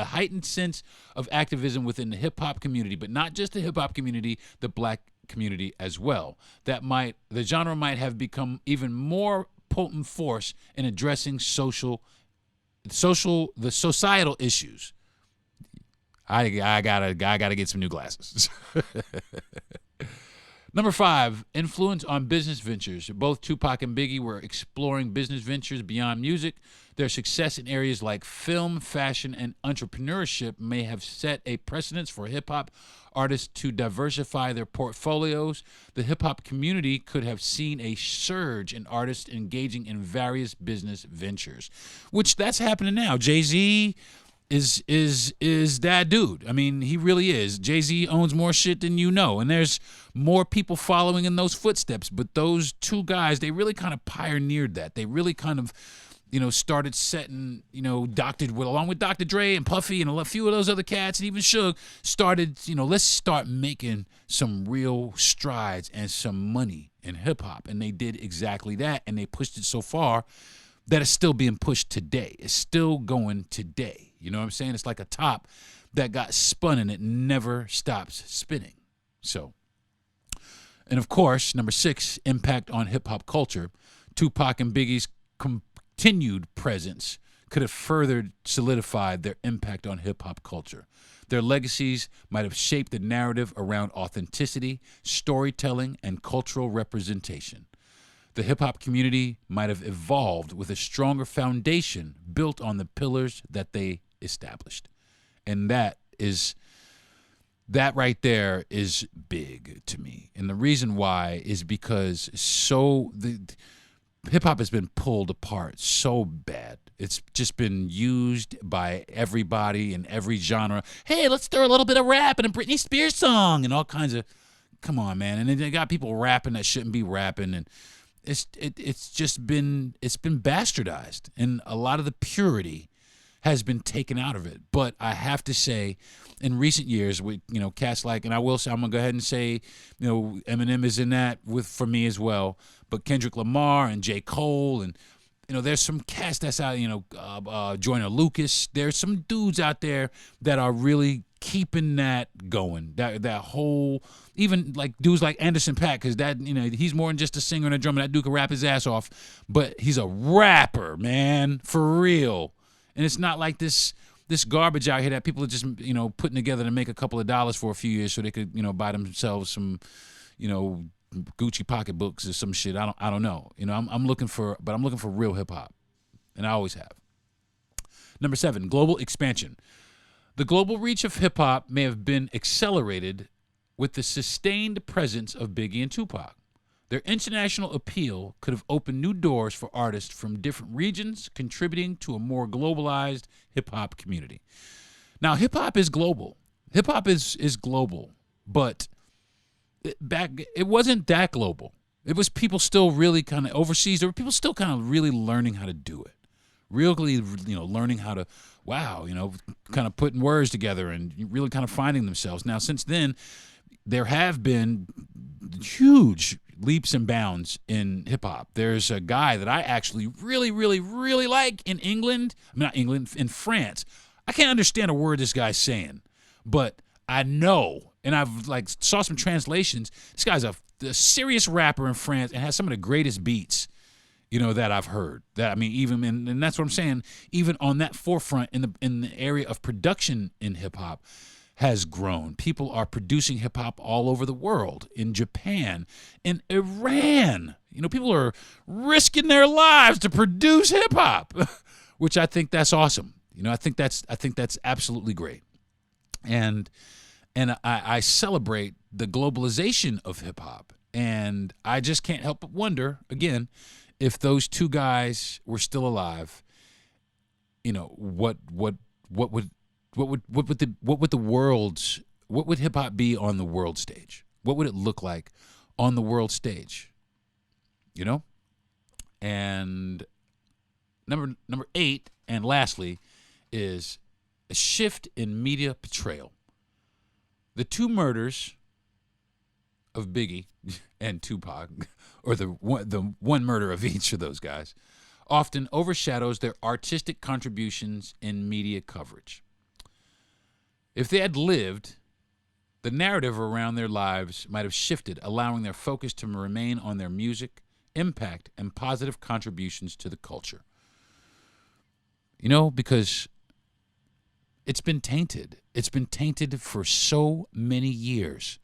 heightened sense of activism within the hip-hop community, but not just the hip-hop community, the black community as well. The genre might have become even more potent force in addressing the societal issues. I gotta get some new glasses. Number 5, influence on business ventures. Both Tupac and Biggie were exploring business ventures beyond music. Their success in areas like film, fashion, and entrepreneurship may have set a precedence for hip-hop artists to diversify their portfolios. The hip-hop community could have seen a surge in artists engaging in various business ventures, which that's happening now. Jay-Z is that dude. I mean, he really is. Jay-Z owns more shit than you know, and there's more people following in those footsteps. But those two guys, they really kind of pioneered that. They really kind of, started setting, along with Dr. Dre and Puffy and a few of those other cats, and even Suge, started, let's start making some real strides and some money in hip-hop. And they did exactly that, and they pushed it so far that it's still being pushed today. It's still going today. You know what I'm saying? It's like a top that got spun and it never stops spinning. So, and of course, number 6, impact on hip-hop culture. Tupac and Biggie's continued presence could have further solidified their impact on hip-hop culture. Their legacies might have shaped the narrative around authenticity, storytelling, and cultural representation. The hip-hop community might have evolved with a stronger foundation built on the pillars that they established. And that right there is big to me. And the reason why is because the hip-hop has been pulled apart so bad. It's just been used by everybody in every genre. Hey, let's throw a little bit of rap in a Britney Spears song and all kinds of, come on, man. And then they got people rapping that shouldn't be rapping, and it's been bastardized, and a lot of the purity has been taken out of it. But I have to say, in recent years, with cats like, and I will say, I'm gonna go ahead and say, Eminem is in that for me as well. But Kendrick Lamar and J. Cole, and there's some cats that's out. Joyner Lucas. There's some dudes out there that are really keeping that going. That whole, even like dudes like Anderson .Paak, because that he's more than just a singer and a drummer. That dude can rap his ass off, but he's a rapper, man, for real. And it's not like this garbage out here that people are just putting together to make a couple of dollars for a few years so they could buy themselves some Gucci pocketbooks or some shit. I don't know. I'm looking for real hip hop, and I always have. Number 7, global expansion. The global reach of hip hop may have been accelerated with the sustained presence of Biggie and Tupac. Their international appeal could have opened new doors for artists from different regions, contributing to a more globalized hip-hop community. Now, hip-hop is global. Hip-hop is global, but it wasn't that global. It was people still really kind of overseas. There were people still kind of really learning how to do it. Really, learning how to, kind of putting words together and really kind of finding themselves. Now, since then, there have been huge leaps and bounds in hip-hop. There's a guy that I actually really, really, really like in in France. I can't understand a word this guy's saying, but I know, and I've saw some translations. This guy's a serious rapper in France and has some of the greatest beats that I've heard. And that's what I'm saying. Even on that forefront in the area of production in hip hop has grown. People are producing hip hop all over the world. In Japan, in Iran, people are risking their lives to produce hip hop, which I think that's awesome. I think that's absolutely great. And I celebrate the globalization of hip hop. And I just can't help but wonder again, if those two guys were still alive, what would hip hop be on the world stage? What would it look like on the world stage? And number 8, and lastly, is a shift in media portrayal. The two murders of Biggie and Tupac, or the one murder of each of those guys, often overshadows their artistic contributions in media coverage. If they had lived, the narrative around their lives might have shifted, allowing their focus to remain on their music, impact, and positive contributions to the culture. Because it's been tainted. It's been tainted for so many years.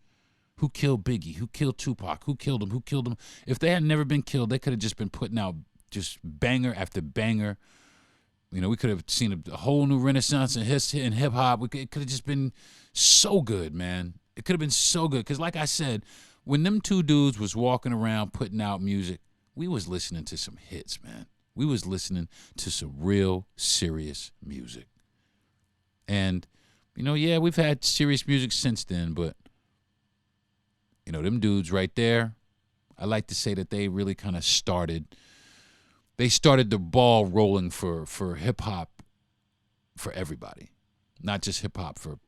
Who killed Biggie? Who killed Tupac? Who killed him? Who killed him? If they had never been killed, they could have just been putting out just banger after banger. We could have seen a whole new renaissance in hip hop. It could have just been so good, man. It could have been so good. Because like I said, when them two dudes was walking around putting out music, we was listening to some hits, man. We was listening to some real serious music. And, we've had serious music since then, but them dudes right there, I like to say that they really kind of started the ball rolling for hip-hop for everybody. Not just hip-hop for,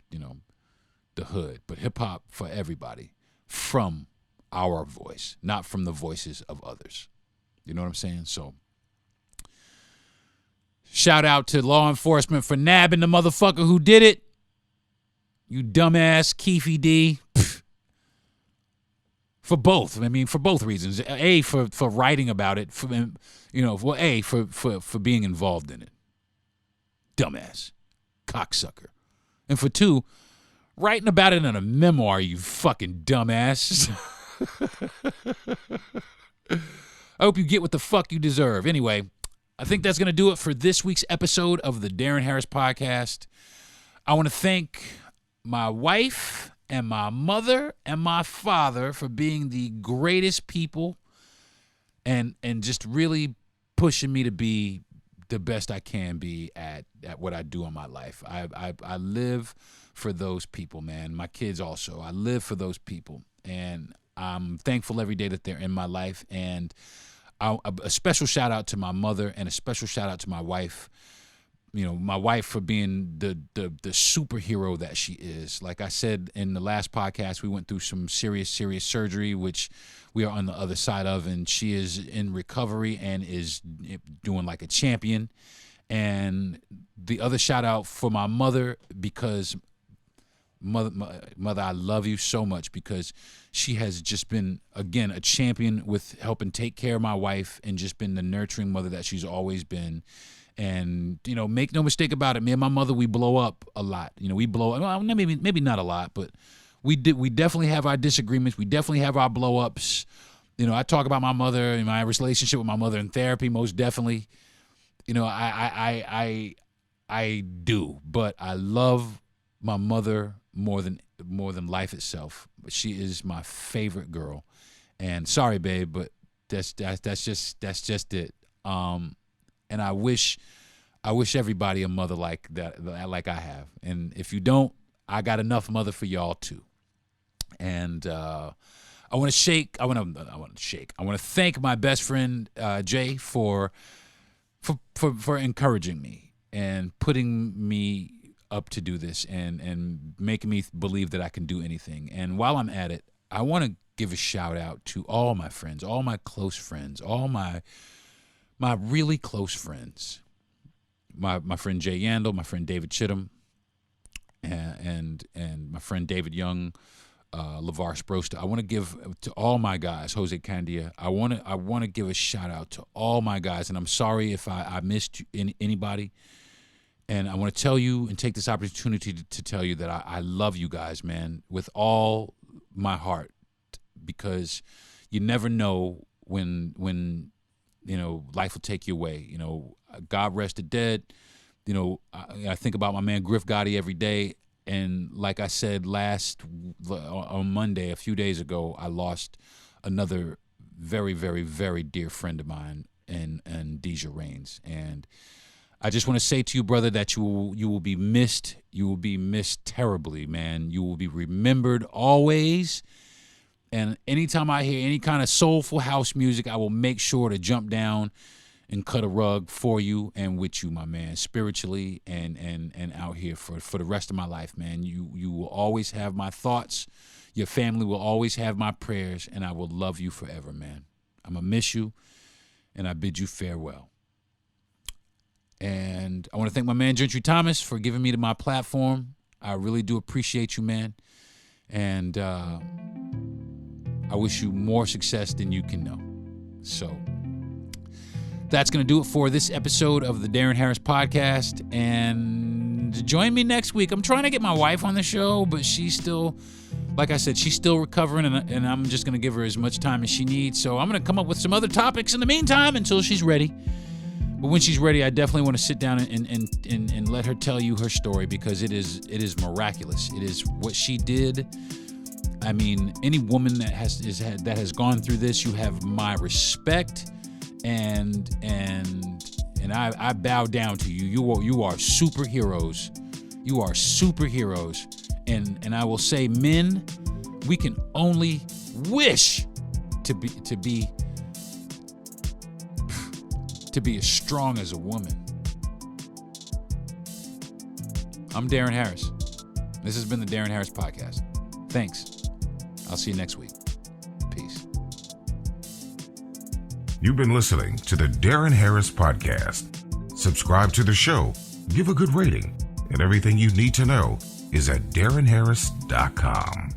the hood, but hip-hop for everybody from our voice, not from the voices of others. You know what I'm saying? So, shout out to law enforcement for nabbing the motherfucker who did it. You dumbass Keefy D. For both. For both reasons. A, for writing about it. For being involved in it. Dumbass. Cocksucker. And for 2, writing about it in a memoir, you fucking dumbass. I hope you get what the fuck you deserve. Anyway, I think that's going to do it for this week's episode of the Darren Harris Podcast. I want to thank my wife and my mother and my father for being the greatest people and just really pushing me to be the best I can be at what I do in my life. I live for those people, man. My kids also. I live for those people. And I'm thankful every day that they're in my life. And a special shout out to my mother and a special shout out to my wife. My wife for being the superhero that she is. Like I said in the last podcast, we went through some serious surgery, which we are on the other side of, and she is in recovery and is doing like a champion. And the other shout out for my mother, because mother, I love you so much, because she has just been, again, a champion with helping take care of my wife and just been the nurturing mother that she's always been. And, make no mistake about it, me and my mother, we blow up a lot. We blow, well, maybe not a lot, but we definitely have our disagreements. We definitely have our blow ups. I talk about my mother and my relationship with my mother in therapy, most definitely. I do, but I love my mother more than life itself. But she is my favorite girl. And sorry, babe, but that's just it. And I wish everybody a mother like that, like I have. And if you don't, I got enough mother for y'all too. And I want to thank my best friend Jay for encouraging me and putting me up to do this and making me believe that I can do anything. And while I'm at it, I want to give a shout out to all my friends, all my close friends, all my really close friends. My friend Jay Yandel, my friend David Chittum, and my friend David Young, LeVar Sprosta. I want to give to all my guys, Jose Candia. I want to give a shout out to all my guys, and I'm sorry if I missed anybody. And I want to tell you and take this opportunity to tell you that I love you guys, man, with all my heart, because you never know when life will take you away. God rest the dead. I think about my man Griff Gotti every day. And like I said on Monday, a few days ago, I lost another very, very, very dear friend of mine, and Deja Rains. And I just want to say to you, brother, that you will be missed. You will be missed terribly, man. You will be remembered always. And anytime I hear any kind of soulful house music, I will make sure to jump down and cut a rug for you and with you, my man, spiritually and out here for the rest of my life, man. You will always have my thoughts. Your family will always have my prayers, and I will love you forever, man. I'm going to miss you, and I bid you farewell. And I want to thank my man Gentry Thomas for giving me my platform. I really do appreciate you, man. And I wish you more success than you can know. So that's going to do it for this episode of the Darren Harris Podcast. And join me next week. I'm trying to get my wife on the show, but she's still, like I said, she's still recovering, and I'm just going to give her as much time as she needs. So I'm going to come up with some other topics in the meantime until she's ready. But when she's ready, I definitely want to sit down and let her tell you her story, because it is miraculous. It is what she did. I mean, any woman that has gone through this, you have my respect, and I bow down to you. You are superheroes. You are superheroes. And I will say, men, we can only wish to be as strong as a woman. I'm Darren Harris. This has been the Darren Harris Podcast. Thanks. I'll see you next week. Peace. You've been listening to the Darren Harris Podcast. Subscribe to the show, give a good rating, and everything you need to know is at DarrenHarris.com.